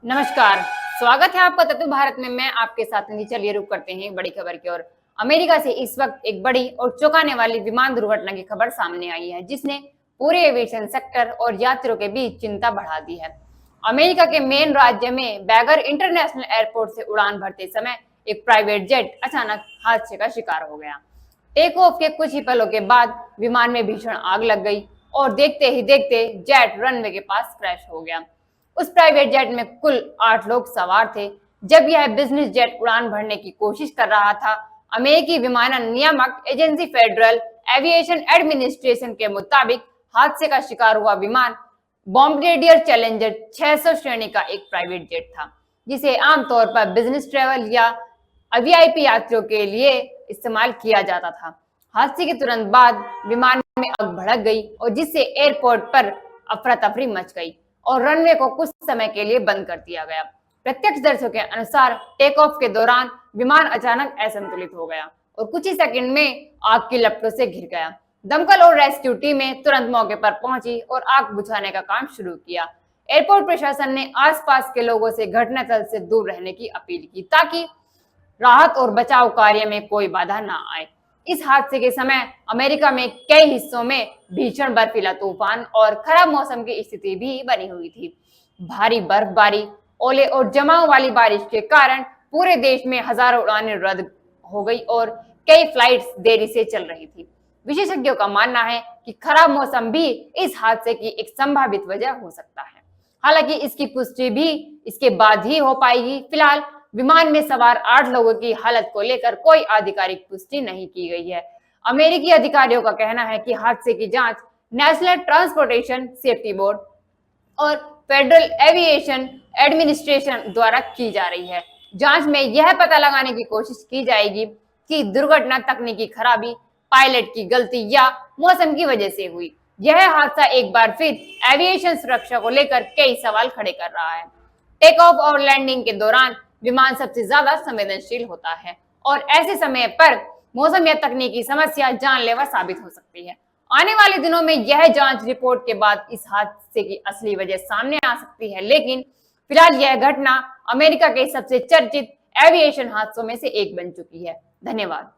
नमस्कार। स्वागत है आपका तत्व भारत में। मैं आपके साथ नहीं। चलिए रुक करते हैं एक बड़ी खबर की ओर। अमेरिका से इस वक्त एक बड़ी और चौंकाने वाली विमान दुर्घटना की खबर सामने आई है, जिसने पूरे एविएशन सेक्टर और यात्रियों के बीच चिंता बढ़ा दी है। अमेरिका के मेन राज्य में बैगर इंटरनेशनल एयरपोर्ट से उड़ान भरते समय एक प्राइवेट जेट अचानक हादसे का शिकार हो गया। टेक ऑफ के कुछ ही पलों के बाद विमान में भीषण आग लग गई और देखते ही देखते जेट रनवे के पास क्रैश हो गया। उस प्राइवेट जेट में कुल 8 लोग सवार थे। जब यह बिजनेस जेट उड़ान भरने की कोशिश कर रहा था, अमेरिकी विमानन नियामक एजेंसी फेडरल एविएशन एडमिनिस्ट्रेशन के मुताबिक हादसे का शिकार हुआ विमान बॉम्बार्डियर चैलेंजर 600 श्रेणी का एक प्राइवेट जेट था, जिसे आमतौर पर बिजनेस ट्रेवल या वीआईपी यात्रियों के लिए इस्तेमाल किया जाता था। हादसे के तुरंत बाद विमान में आग भड़क गई और जिससे एयरपोर्ट पर अफरा तफरी मच गई और रनवे को कुछ समय के लिए बंद कर दिया गया। प्रत्यक्षदर्शियों के अनुसार टेक ऑफ के दौरान विमान अचानक असंतुलित हो गया और कुछ ही सेकंड में आग की लपटों से घिर गया। दमकल और रेस्क्यू टीमें तुरंत मौके पर पहुंची और आग बुझाने का काम शुरू किया। एयरपोर्ट प्रशासन ने आसपास के लोगों से घटनास्थल से दूर रहने की अपील की ताकि राहत और बचाव कार्य में कोई बाधा न आए। इस हादसे के समय अमेरिका में कई हिस्सों में भीषण बर्फीला तूफान और खराब मौसम की स्थिति भी बनी हुई थी। भारी बर्फबारी, ओले और जमाव वाली बारिश के कारण पूरे देश में हजारों उड़ानें रद्द हो गई और कई फ्लाइट्स देरी से चल रही थी। विशेषज्ञों का मानना है कि खराब मौसम भी इस हादसे की एक संभावित वजह हो सकता है। हालांकि इसकी पुष्टि भी इसके बाद ही हो पाएगी। फिलहाल विमान में सवार 8 लोगों की हालत को लेकर कोई आधिकारिक पुष्टि नहीं की गई है। अमेरिकी अधिकारियों का कहना है कि हादसे की जांच नेशनल ट्रांसपोर्टेशन सेफ्टी बोर्ड और फेडरल एविएशन एडमिनिस्ट्रेशन द्वारा की जा रही है। जांच में यह पता लगाने की कोशिश की जाएगी कि दुर्घटना तकनीकी खराबी, पायलट की गलती या मौसम की वजह से हुई। यह हादसा एक बार फिर एविएशन सुरक्षा को लेकर कई सवाल खड़े कर रहा है। टेक ऑफ और लैंडिंग के दौरान विमान सबसे ज्यादा संवेदनशील होता है और ऐसे समय पर मौसम या तकनीकी समस्या जानलेवा साबित हो सकती है। आने वाले दिनों में यह जांच रिपोर्ट के बाद इस हादसे की असली वजह सामने आ सकती है, लेकिन फिलहाल यह घटना अमेरिका के सबसे चर्चित एविएशन हादसों में से एक बन चुकी है। धन्यवाद।